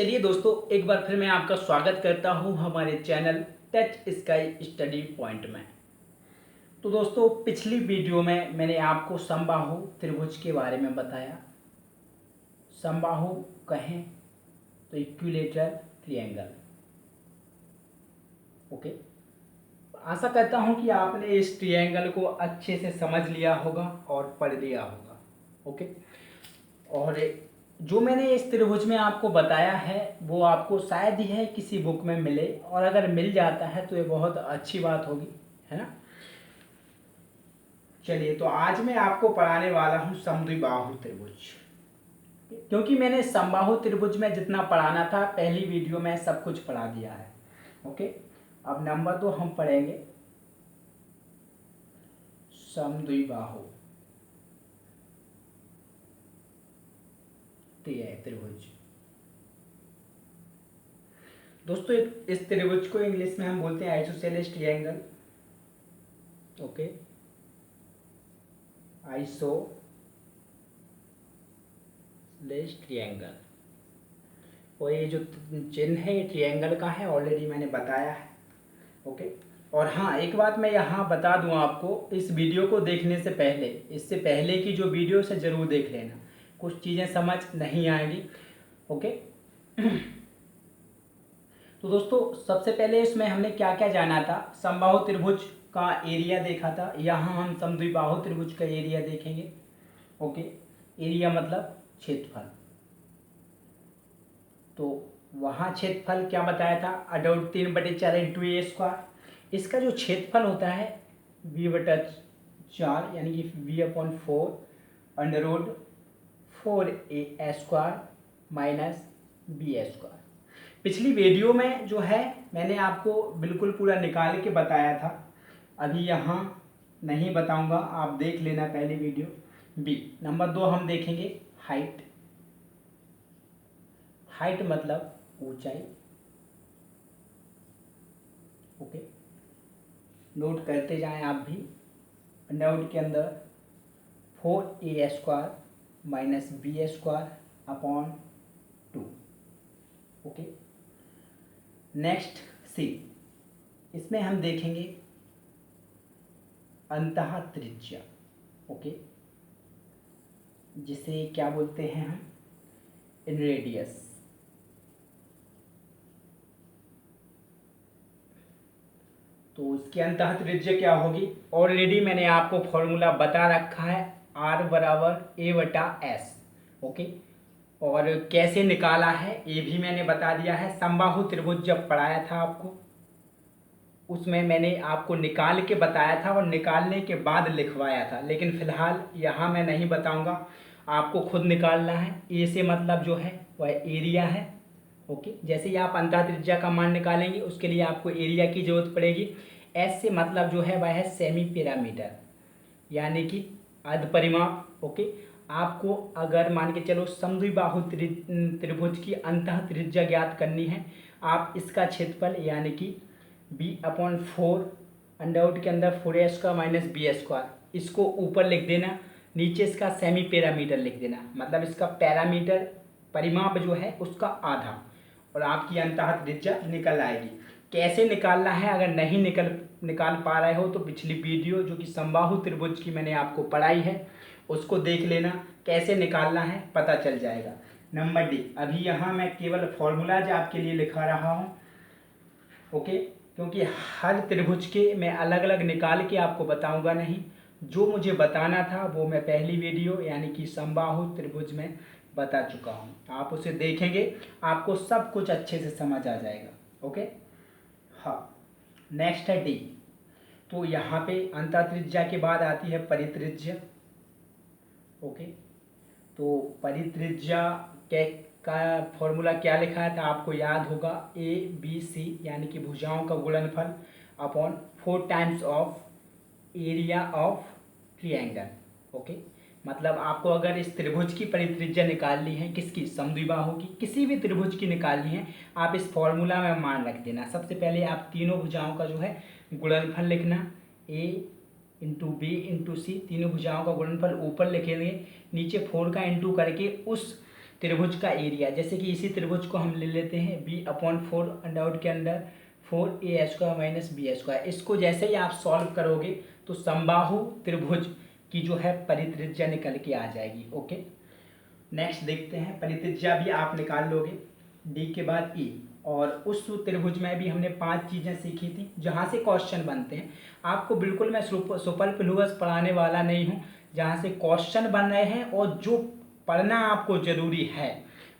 चलिए दोस्तों, एक बार फिर मैं आपका स्वागत करता हूं हमारे channel touch sky study point में। तो दोस्तों, पिछली वीडियो में मैंने आपको समबाहु त्रिभुज के बारे में बताया। समबाहु कहें तो इक्विलेटरल ट्रायंगल। ओके, आशा करता हूं कि आपने इस ट्रायंगल को अच्छे से समझ लिया होगा और पढ़ लिया होगा। ओके, और जो मैंने इस त्रिभुज में आपको बताया है वो आपको शायद ही है किसी बुक में मिले, और अगर मिल जाता है तो ये बहुत अच्छी बात होगी, है ना। चलिए, तो आज मैं आपको पढ़ाने वाला हूँ समद्विबाहु त्रिभुज। क्योंकि मैंने समबाहु त्रिभुज में जितना पढ़ाना था पहली वीडियो में सब कुछ पढ़ा दिया है। ओके, अब नंबर 2 हम पढ़ेंगे समद्विबाहु त्रिभुज। दोस्तों, इस त्रिभुज को इंग्लिश में हम बोलते हैं isosceles triangle. Okay, isosceles triangle. और ये जो चिन्ह है ये ट्रायंगल का है, ऑलरेडी मैंने बताया है। ओके, और हाँ, एक बात मैं यहाँ बता दूँ आपको, इस वीडियो को देखने से पहले, इससे पहले की जो वीडियो से ज़रूर देख लेना, कुछ चीज़ें समझ नहीं आएंगी। ओके, तो दोस्तों सबसे पहले इसमें हमने क्या क्या जाना था। समबाहु त्रिभुज का एरिया देखा था, यहाँ हम समद्विबाहु त्रिभुज का एरिया देखेंगे। ओके, एरिया मतलब क्षेत्रफल। तो वहाँ क्षेत्रफल क्या बताया था, √3/4 इंटू ए स्क्वायर। इसका जो क्षेत्रफल होता है v/4 यानी कि v/4 √4a² माइनस b²। पिछली वीडियो में जो है मैंने आपको बिल्कुल पूरा निकाल के बताया था, अभी यहाँ नहीं बताऊंगा, आप देख लेना पहली वीडियो। बी नंबर 2 हम देखेंगे हाइट। हाइट मतलब ऊंचाई। ओके, नोट करते जाएं आप भी। नोट के अंदर 4a² minus b²/2। Okay, next सी, इसमें हम देखेंगे अंतः त्रिज्या। ओके, जिसे क्या बोलते हैं हम, इन रेडियस। तो इसकी अंतः त्रिज्या क्या होगी, ऑलरेडी मैंने आपको फॉर्मूला बता रखा है, R=a/s। ओके, और कैसे निकाला है ये भी मैंने बता दिया है। समबाहु त्रिभुज जब पढ़ाया था आपको, उसमें मैंने आपको निकाल के बताया था और निकालने के बाद लिखवाया था, लेकिन फिलहाल यहाँ मैं नहीं बताऊँगा, आपको खुद निकालना है। ए से मतलब जो है वह एरिया है। ओके, जैसे ही आप अंतः त्रिज्या का मान निकालेंगे उसके लिए आपको एरिया की जरूरत पड़ेगी। एस से मतलब जो है वह है सेमी पैरामीटर, यानी कि अर्ध परिमाप। ओके, आपको अगर मान के चलो समद्विबाहु त्रिभुज की अंतः त्रिज्या ज्ञात करनी है, आप इसका क्षेत्रफल यानी कि b/4 अंडरवुड के अंदर 4a² माइनस b², इसको ऊपर लिख देना, नीचे इसका सेमी पैरामीटर लिख देना, मतलब इसका पैरामीटर परिमाप जो है उसका आधा, और आपकी अंतः त्रिज्या निकल आएगी। कैसे निकालना है, अगर नहीं निकाल पा रहे हो तो पिछली वीडियो जो कि समबाहु त्रिभुज की मैंने आपको पढ़ाई है उसको देख लेना, कैसे निकालना है पता चल जाएगा। नंबर डी, अभी यहाँ मैं केवल फॉर्मूलाज आपके लिए लिखा रहा हूँ। ओके, क्योंकि हर त्रिभुज के मैं अलग अलग निकाल के आपको बताऊंगा नहीं, जो मुझे बताना था वो मैं पहली वीडियो यानी कि समबाहु त्रिभुज में बता चुका हूँ। आप उसे देखेंगे, आपको सब कुछ अच्छे से समझ आ जाएगा। ओके, हाँ, नेक्स्ट है डी। तो यहाँ पे अंतः त्रिज्या के बाद आती है परित्रिज्या। ओके, तो परित्रिज्या के का फॉर्मूला क्या लिखा है था आपको याद होगा, ABC यानी कि भुजाओं का गुणनफल upon 4 times of area of triangle. Okay, मतलब आपको अगर इस त्रिभुज की परित्रिज्या निकालनी है, किसकी, समद्विबाहु की, किसी भी त्रिभुज की निकालनी है, आप इस फॉर्मूला में मान रख देना। सबसे पहले आप तीनों भुजाओं का जो है गुणनफल लिखना, A into B into C, तीनों भुजाओं का गुणनफल ऊपर लिखेंगे, नीचे 4 का इंटू करके उस त्रिभुज का एरिया, जैसे कि इसी त्रिभुज को हम ले लेते हैं b/4 अंडर के अंदर 4a² माइनस b²। इसको जैसे ही आप सॉल्व करोगे तो समबाहु त्रिभुज की जो है परित्रिज्या निकल के आ जाएगी। ओके, नेक्स्ट देखते हैं। परित्रिज्या भी आप निकाल लोगे d के बाद e, और उस त्रिभुज में भी हमने 5 चीज़ें सीखी थी जहाँ से क्वेश्चन बनते हैं। आपको बिल्कुल मैं सुपरफ्लुअस पढ़ाने वाला नहीं हूँ, जहाँ से क्वेश्चन बन रहे हैं और जो पढ़ना आपको ज़रूरी है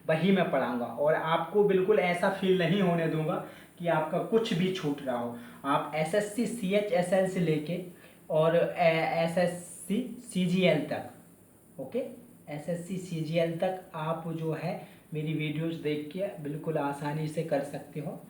वही मैं पढ़ाऊँगा, और आपको बिल्कुल ऐसा फील नहीं होने दूंगा कि आपका कुछ भी छूट रहा हो। आप एसएससी CHSL से लेके और एसएससी CGL तक, ओके, एसएससी CGL तक आप जो है मेरी वीडियोस देख के बिल्कुल आसानी से कर सकते हो।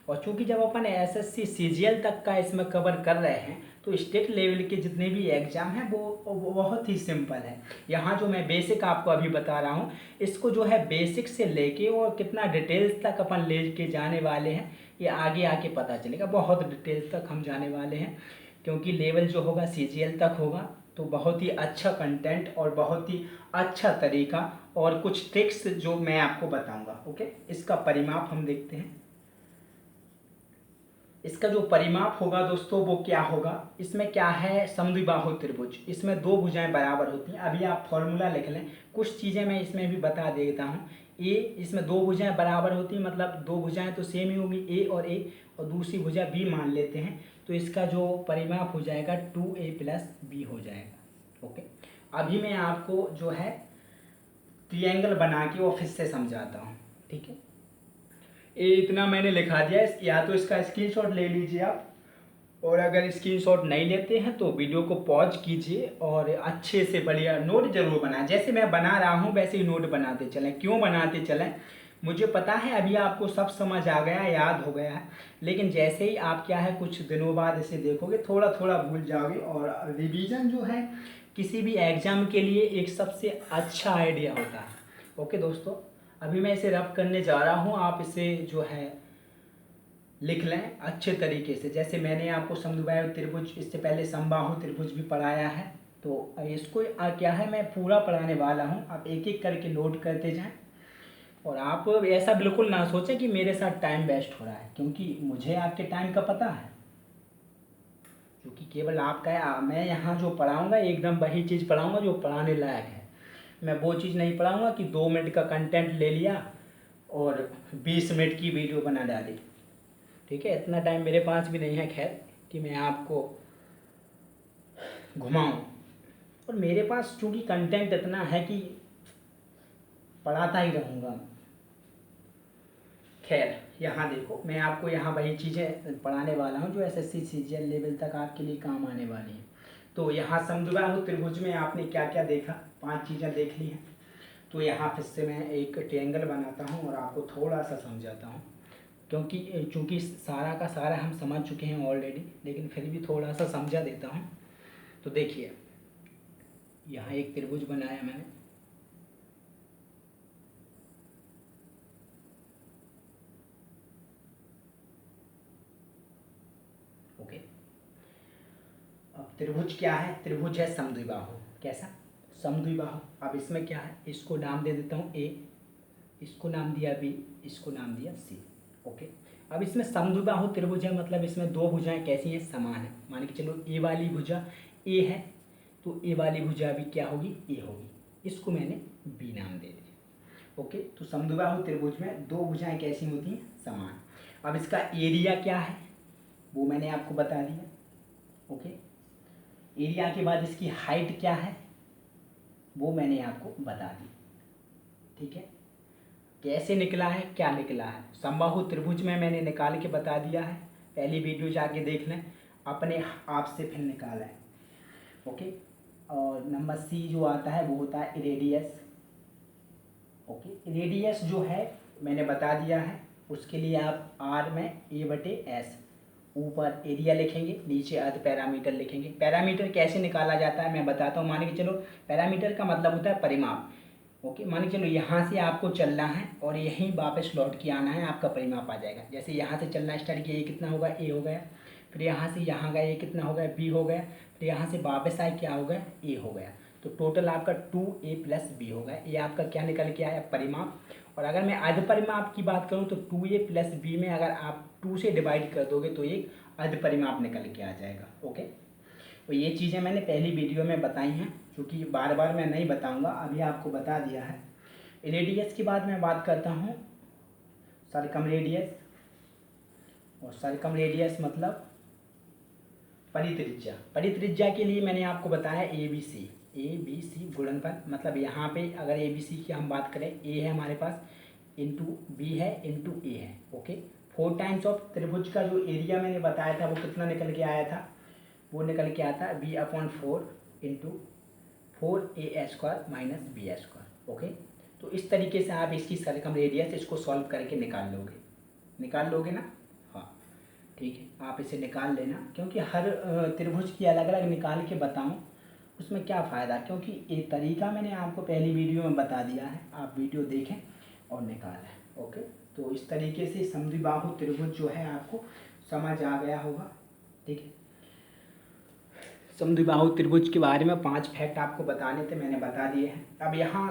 और चूंकि जब अपन एसएससी CGL तक का इसमें कवर कर रहे हैं तो स्टेट लेवल के जितने भी एग्ज़ाम हैं वो बहुत ही सिंपल है। यहाँ जो मैं बेसिक आपको अभी बता रहा हूँ, इसको जो है बेसिक से लेके और कितना डिटेल्स तक अपन ले के जाने वाले हैं ये आगे आके पता चलेगा। बहुत डिटेल्स तक हम जाने वाले हैं, क्योंकि लेवल जो होगा CGL तक होगा, तो बहुत ही अच्छा कंटेंट और बहुत ही अच्छा तरीका और कुछ ट्रिक्स जो मैं आपको बताऊंगा। ओके, इसका परिमाप हम देखते हैं। इसका जो परिमाप होगा दोस्तों वो क्या होगा, इसमें क्या है, समद्विबाहु त्रिभुज, इसमें दो भुजाएं बराबर होती हैं। अभी आप फॉर्मूला लिख लें, कुछ चीज़ें मैं इसमें भी बता देता हूँ। ए, इसमें दो भुजाएं बराबर होती हैं, मतलब दो भुजाएं तो सेम ही होगी, ए, और दूसरी भुजा बी मान लेते हैं, तो इसका जो परिमाप हो जाएगा 2a + b हो जाएगा। ओके, अभी मैं आपको जो है ट्रायंगल बना के वो फिर से समझाता हूँ। ठीक है, ये इतना मैंने लिखा दिया, या तो इसका स्क्रीनशॉट ले लीजिए आप, और अगर स्क्रीनशॉट नहीं लेते हैं तो वीडियो को पॉज कीजिए और अच्छे से बढ़िया नोट जरूर बनाएं। जैसे मैं बना रहा हूँ वैसे ही नोट बनाते चलें। क्यों बनाते चलें, मुझे पता है अभी आपको सब समझ आ गया, याद हो गया है, लेकिन जैसे ही आप क्या है कुछ दिनों बाद इसे देखोगे थोड़ा थोड़ा भूल जाओगे। और रिवीजन जो है किसी भी एग्ज़ाम के लिए एक सबसे अच्छा आइडिया होता है। ओके दोस्तों, अभी मैं इसे रब करने जा रहा हूँ, आप इसे जो है लिख लें अच्छे तरीके से। जैसे मैंने आपको समद्विबाहु त्रिभुज, इससे पहले समबाहु त्रिभुज भी पढ़ाया है, तो इसको क्या है मैं पूरा पढ़ाने वाला हूँ, आप एक एक करके नोट करते जाएं। और आप ऐसा बिल्कुल ना सोचें कि मेरे साथ टाइम वेस्ट हो रहा है, क्योंकि मुझे आपके टाइम का पता है, क्योंकि केवल आपका है। मैं यहाँ जो पढ़ाऊँगा एकदम वही चीज़ पढ़ाऊँगा जो पढ़ाने लायक है। मैं वो चीज़ नहीं पढ़ाऊँगा कि 2 मिनट का कंटेंट ले लिया और 20 मिनट की वीडियो बना डाली। ठीक है, इतना टाइम मेरे पास भी नहीं है खैर कि मैं आपको घुमाऊं, और मेरे पास चूँकि कंटेंट इतना है कि पढ़ाता ही रहूँगा। खैर, यहाँ देखो मैं आपको यहाँ वही चीज़ें पढ़ाने वाला हूँ जो एसएससी CGL लेवल तक आपके लिए काम आने वाली हैं। तो यहाँ समद्विबाहु त्रिभुज में आपने क्या क्या देखा, 5 चीज़ें देख ली हैं। तो यहाँ फिर से मैं एक ट्रायंगल बनाता हूँ और आपको थोड़ा सा समझाता हूँ, क्योंकि चूँकि सारा का सारा हम समझ चुके हैं ऑलरेडी, लेकिन फिर भी थोड़ा सा समझा देता हूँ। तो देखिए, यहाँ एक त्रिभुज बनाया मैंने, ओके। अब त्रिभुज क्या है, त्रिभुज है समद्विबाहु। कैसा, समद्विबाहु। अब इसमें क्या है, इसको नाम दे देता हूँ A, इसको नाम दिया B, इसको नाम दिया C। ओके, अब इसमें समद्विबाहु त्रिभुज है, मतलब इसमें दो भुजाएं कैसी हैं, समान है। मान के चलो A वाली भुजा A है, तो A वाली भुजा भी क्या होगी, A होगी। इसको मैंने B नाम दे दिया। ओके, तो समद्विबाहु त्रिभुज में दो भुजाएं कैसी होती हैं, समान। अब इसका एरिया क्या है वो मैंने आपको बता दिया। ओके, एरिया के बाद इसकी हाइट क्या है वो मैंने आपको बता दी। ठीक है, कैसे निकला है, क्या निकला है, समबाहु त्रिभुज में मैंने निकाल के बता दिया है। पहली वीडियो जाके देख लें, अपने आप से फिर निकाला है। ओके, और नंबर C जो आता है वो होता है रेडियस। ओके, रेडियस जो है मैंने बता दिया है, उसके लिए आप R में A/S, ऊपर एरिया लिखेंगे, नीचे अर्ध पैरामीटर लिखेंगे। पैरामीटर कैसे निकाला जाता है मैं बताता हूँ। मान के चलो पैरामीटर का मतलब होता है परिमाप। ओके, मान के चलो यहाँ से आपको चलना है और यहीं वापस लौट के आना है, आपका परिमाप आ जाएगा। जैसे यहाँ से चलना स्टार्ट किया, ये कितना होगा, A हो गया, फिर यहाँ से यहाँ गया, ये कितना हो गया, B हो गया, फिर यहाँ से वापस आए, क्या हो गया, A हो गया। तो टोटल आपका 2a+b होगा। ये आपका क्या निकल के आया, परिमाप। और अगर मैं अर्ध परिमाप की बात करूँ तो 2a+b में अगर आप 2 से डिवाइड कर दोगे तो एक अर्ध परिमाप निकल के आ जाएगा। ओके, तो ये चीज़ें मैंने पहली वीडियो में बताई हैं, क्योंकि बार बार मैं नहीं बताऊंगा, अभी आपको बता दिया है। रेडियस की बाद मैं बात करता हूँ सरकम रेडियस, और सरकम रेडियस मतलब परित्रिज्या। परित्रिज्या के लिए मैंने आपको बताया ए बी सी गुणनफल, मतलब यहाँ पे अगर ए बी सी की हम बात करें, ए है हमारे पास, इंटू बी है, इंटू ए है। ओके, 4 टाइम्स ऑफ त्रिभुज का जो एरिया मैंने बताया था वो कितना निकल के आया था, वो निकल के आता है b/4 into 4a² minus b²। Okay, तो इस तरीके से आप इसकी सरकम रेडियस इसको सॉल्व करके निकाल लोगे ना। हाँ ठीक है, आप इसे निकाल लेना, क्योंकि हर त्रिभुज की अलग अलग निकाल के बताऊँ उसमें क्या फ़ायदा, क्योंकि एक तरीका मैंने आपको पहली वीडियो में बता दिया है, आप वीडियो देखें और निकालें। ओके, तो इस तरीके से समद्विबाहु त्रिभुज जो है आपको समझ आ गया होगा। ठीक है, समद्विबाहु त्रिभुज के बारे में 5 फैक्ट आपको बताने थे, मैंने बता दिए हैं। अब यहाँ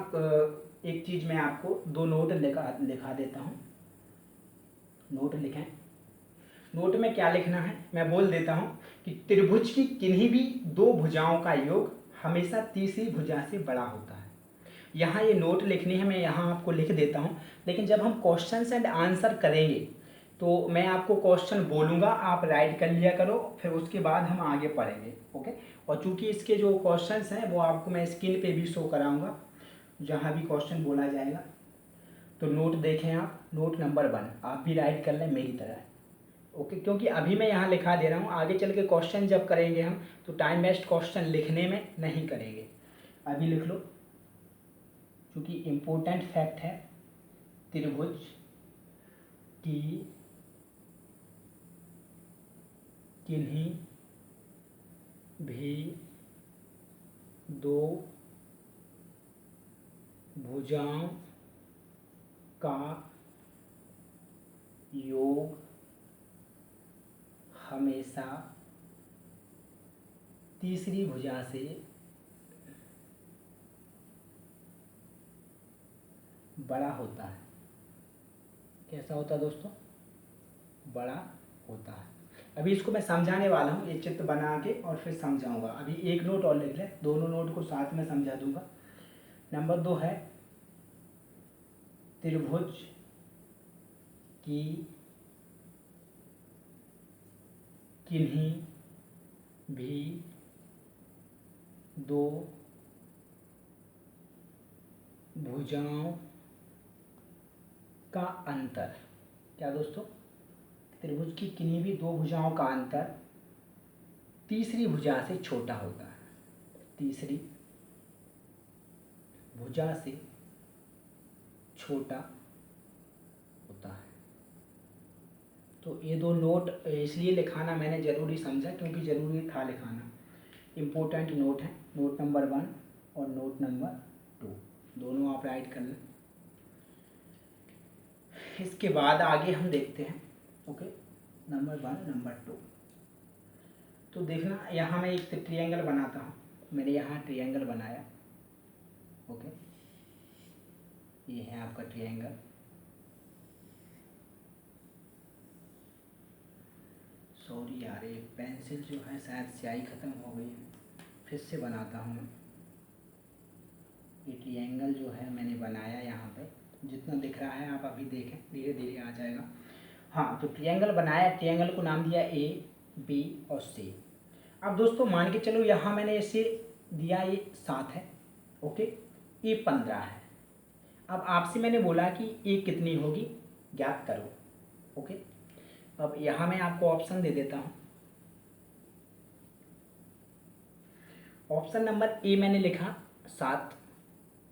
एक चीज़ मैं आपको 2 नोट लिखा देता हूँ। नोट लिखें। नोट में क्या लिखना है मैं बोल देता हूँ कि त्रिभुज की किन्हीं भी 2 भुजाओं का योग हमेशा तीसरी भुजा से बड़ा होता है। यहाँ ये नोट लिखनी है, मैं यहाँ आपको लिख देता हूँ, लेकिन जब हम क्वेश्चन एंड आंसर करेंगे तो मैं आपको क्वेश्चन बोलूँगा, आप राइट कर लिया करो, फिर उसके बाद हम आगे पढ़ेंगे। ओके, और चूंकि इसके जो क्वेश्चंस हैं वो आपको मैं स्क्रीन पे भी शो कराऊंगा जहाँ भी क्वेश्चन बोला जाएगा। तो नोट देखें आप, नोट नंबर 1 आप भी राइट कर लें मेरी तरह। ओके, क्योंकि अभी मैं यहाँ लिखा दे रहा हूँ, आगे चल के क्वेश्चन जब करेंगे हम तो टाइम वेस्ट क्वेश्चन लिखने में नहीं करेंगे। अभी लिख लो, क्योंकि इम्पोर्टेंट फैक्ट है, त्रिभुज की किन्हीं भी 2 भुजाओं का योग हमेशा तीसरी भुजा से बड़ा होता है। कैसा होता है दोस्तों, बड़ा होता है। अभी इसको मैं समझाने वाला हूँ, ये चित्र बना के और फिर समझाऊंगा। अभी एक नोट और लिख ले, दोनों नोट को साथ में समझा दूंगा। नंबर 2 है त्रिभुज की किन्हीं भी 2 भुजाओं का अंतर, क्या दोस्तों, त्रिभुज की किन्हीं भी 2 भुजाओं का अंतर तीसरी भुजा से छोटा होता है। तीसरी भुजा से छोटा होता है। तो ये 2 नोट इसलिए लिखाना मैंने ज़रूरी समझा, क्योंकि ज़रूरी था लिखाना। इम्पोर्टेंट नोट है, नोट नंबर 1 और नोट नंबर 2, दोनों आप राइट कर लें। इसके बाद आगे हम देखते हैं। Okay, number 1 number 2। तो देखना, यहाँ मैं एक ट्रायंगल बनाता हूँ, मैंने यहाँ ट्रायंगल बनाया। ओके, ये है आपका ट्रायंगल। सॉरी यार, ये पेंसिल जो है शायद स्याही ख़त्म हो गई है, फिर से बनाता हूँ मैं। ये ट्रायंगल जो है मैंने बनाया, यहाँ पे जितना दिख रहा है आप अभी देखें, धीरे धीरे आ जाएगा। हाँ, तो ट्रायंगल बनाया, ट्रायंगल को नाम दिया ए बी और सी। अब दोस्तों मान के चलो यहाँ मैंने इसे दिया, ये 7 है। ओके, ये 15 है। अब आपसे मैंने बोला कि ये कितनी होगी ज्ञात करो। ओके, अब यहाँ मैं आपको ऑप्शन दे देता हूँ। ऑप्शन नंबर ए मैंने लिखा 7,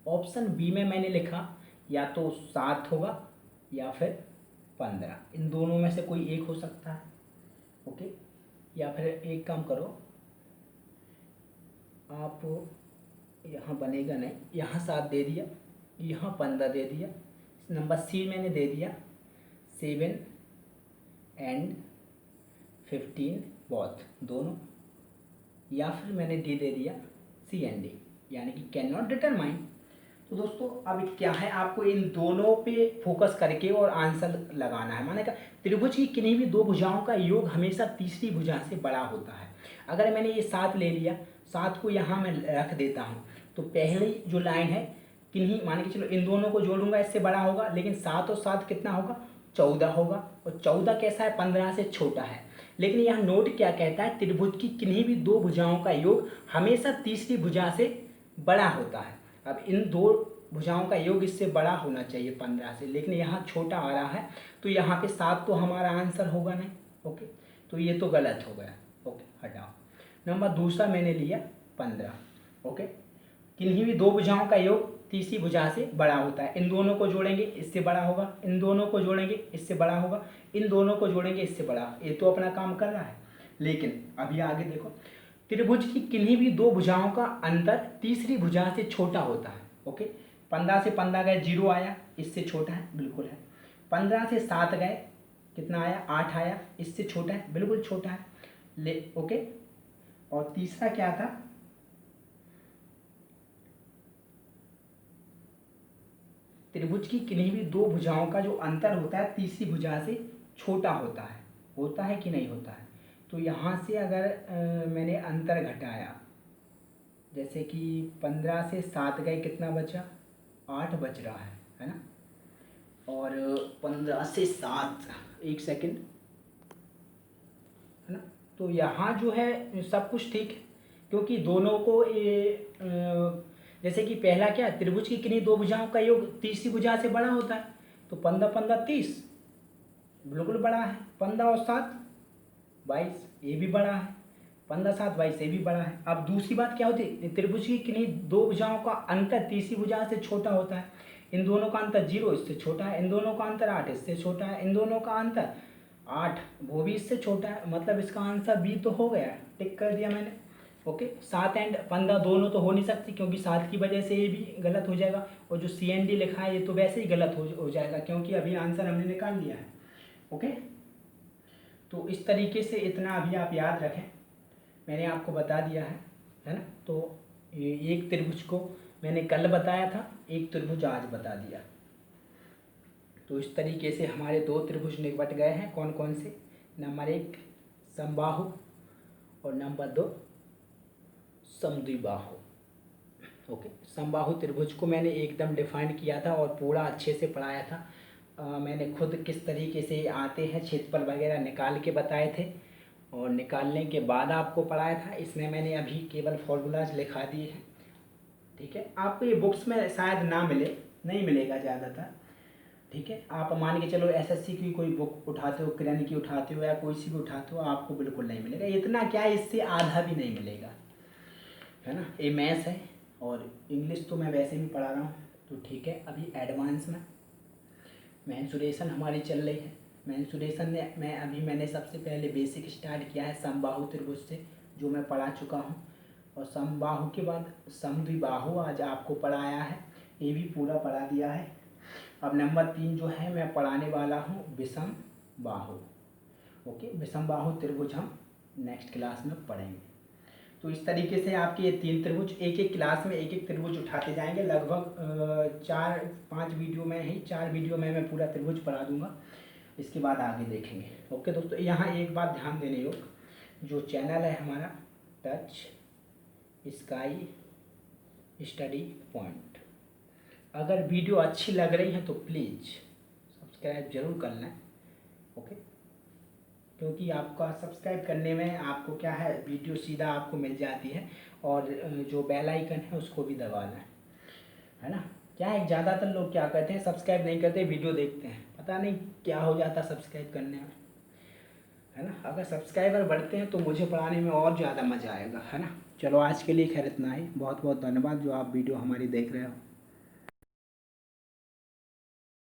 ऑप्शन बी में मैंने लिखा या तो 7 होगा या फिर 15, इन दोनों में से कोई एक हो सकता है। ओके, या फिर एक काम करो आप, यहाँ बनेगा नहीं, यहाँ 7 दे दिया, यहाँ 15 दे दिया, नंबर सी मैंने दे दिया 7 एंड 15 बोथ दोनों, या फिर मैंने डी दे दिया सी एंड डी। यानी कि कैन नॉट डिटरमाइन। तो दोस्तों अब क्या है, आपको इन दोनों पे फोकस करके और आंसर लगाना है। माने का त्रिभुज की किन्हीं भी दो भुजाओं का योग हमेशा तीसरी भुजा से बड़ा होता है। अगर मैंने ये 7 ले लिया, 7 को यहाँ मैं रख देता हूँ, तो पहली जो लाइन है किन्हीं, मान के चलो इन दोनों को जोड़ूंगा इससे बड़ा होगा, लेकिन 7 और 7 कितना होगा, 14 होगा। और 14 कैसा है, 15 से छोटा है। लेकिन यहाँ नोट क्या कहता है, त्रिभुज की किन्हीं भी दो भुजाओं का योग हमेशा तीसरी भुजा से बड़ा होता है। अब इन दो भुजाओं का योग इससे बड़ा होना चाहिए 15 से, लेकिन यहाँ छोटा आ रहा है, तो यहाँ पे 7 तो हमारा आंसर होगा नहीं। ओके, तो ये तो गलत हो गया। ओके, हटाओ। नंबर दूसरा मैंने लिया 15। ओके, किन्हीं भी दो भुजाओं का योग तीसरी भुजा से बड़ा होता है। इन दोनों को जोड़ेंगे इससे बड़ा होगा, इन दोनों को जोड़ेंगे इससे बड़ा होगा, इन दोनों को जोड़ेंगे इससे बड़ा। ये तो अपना काम कर रहा है। लेकिन अभी आगे देखो, त्रिभुज की किन्हीं भी दो भुजाओं का अंतर तीसरी भुजा से छोटा होता है। ओके, 15 से 15 गए 0 आया, इससे छोटा है, बिल्कुल है। 15 से 7 गए कितना आया, 8 आया, इससे छोटा है, बिल्कुल छोटा है। ओके, और तीसरा क्या था, त्रिभुज की किन्हीं भी दो भुजाओं का जो अंतर होता है तीसरी भुजा से छोटा होता है। होता है कि नहीं होता है। तो यहाँ से अगर मैंने अंतर घटाया, जैसे कि 15 से 7 गए कितना बचा, 8 बच रहा है ना। और 15 से 7, एक सेकंड, है ना। तो यहाँ जो है सब कुछ ठीक है, क्योंकि दोनों को जैसे कि पहला क्या, त्रिभुज की किन्हीं दो भुजाओं का योग तीसरी भुजा से बड़ा होता है। तो 15 15 30, बिल्कुल बड़ा है। 15 और 7 22, ये भी बड़ा है। 15 7 22, ये भी बड़ा है। अब दूसरी बात क्या होती है, त्रिभुज की किन्हीं दो भुजाओं का अंतर तीसरी भुजा से छोटा होता है। इन दोनों का अंतर 0, इससे छोटा है। इन दोनों का अंतर 8, इससे छोटा है। इन दोनों का अंतर 8, वो भी इससे छोटा है। मतलब इसका आंसर बी तो हो गया, टिक कर दिया मैंने। ओके, 7 एंड 15 दोनों तो हो नहीं सकती, क्योंकि 7 की वजह से ये भी गलत हो जाएगा। और जो सी एन डी लिखा है ये तो वैसे ही गलत हो जाएगा, क्योंकि अभी आंसर हमने निकाल लिया है। ओके, तो इस तरीके से इतना अभी आप याद रखें, मैंने आपको बता दिया है ना। तो ये एक त्रिभुज को मैंने कल बताया था, एक त्रिभुज आज बता दिया। तो इस तरीके से हमारे दो त्रिभुज निकट गए हैं। कौन कौन से, नंबर 1 समबाहु और नंबर 2 समद्विबाहु। ओके, समबाहु त्रिभुज को मैंने एकदम डिफाइन किया था और पूरा अच्छे से पढ़ाया था। मैंने खुद किस तरीके से आते हैं क्षेत्रफल वगैरह निकाल के बताए थे, और निकालने के बाद आपको पढ़ाया था। इसमें मैंने अभी केवल फॉर्मूलाज लिखा दिए हैं। ठीक है, आपको ये बुक्स में शायद ना मिले, नहीं मिलेगा ज़्यादातर। ठीक है, आप मान के चलो एसएससी की कोई बुक उठाते हो, किरण की उठाते हो, या कोई सी भी उठाते हो, आपको बिल्कुल नहीं मिलेगा। इतना क्या है, इससे आधा भी नहीं मिलेगा, है ना। ये मैथ्स है, और इंग्लिश तो मैं वैसे भी पढ़ा रहा हूँ। तो ठीक है, अभी एडवांस में मेंसुरेशन हमारी चल रही है। मेंसुरेशन में मैंने सबसे पहले बेसिक स्टार्ट किया है समबाहु त्रिभुज से, जो मैं पढ़ा चुका हूँ। और समबाहु के बाद समद्विबाहु आज आपको पढ़ाया है, ये भी पूरा पढ़ा दिया है। अब नंबर 3 जो है मैं पढ़ाने वाला हूँ विषम बाहु। ओके, विषम बाहु त्रिभुज हम नेक्स्ट क्लास में पढ़ेंगे। तो इस तरीके से आपके ये 3 त्रिभुज, एक एक क्लास में एक एक त्रिभुज उठाते जाएंगे। लगभग 4-5 वीडियो में ही, 4 वीडियो में मैं पूरा त्रिभुज पढ़ा दूंगा। इसके बाद आगे देखेंगे। ओके दोस्तों, यहाँ एक बात ध्यान देने योग, जो चैनल है हमारा टच स्काई स्टडी पॉइंट, अगर वीडियो अच्छी लग रही है तो प्लीज़ सब्सक्राइब जरूर कर लें। ओके, क्योंकि आपका सब्सक्राइब करने में आपको क्या है, वीडियो सीधा आपको मिल जाती है। और जो बेल आइकन है उसको भी दबाना है ना। क्या है, ज़्यादातर लोग क्या करते हैं, सब्सक्राइब नहीं करते, वीडियो देखते हैं, पता नहीं क्या हो जाता सब्सक्राइब करने में, है ना। अगर सब्सक्राइबर बढ़ते हैं तो मुझे पढ़ाने में और ज़्यादा मज़ा आएगा, है ना। चलो आज के लिए खैर इतना ही। बहुत बहुत धन्यवाद जो आप वीडियो हमारी देख रहे हो।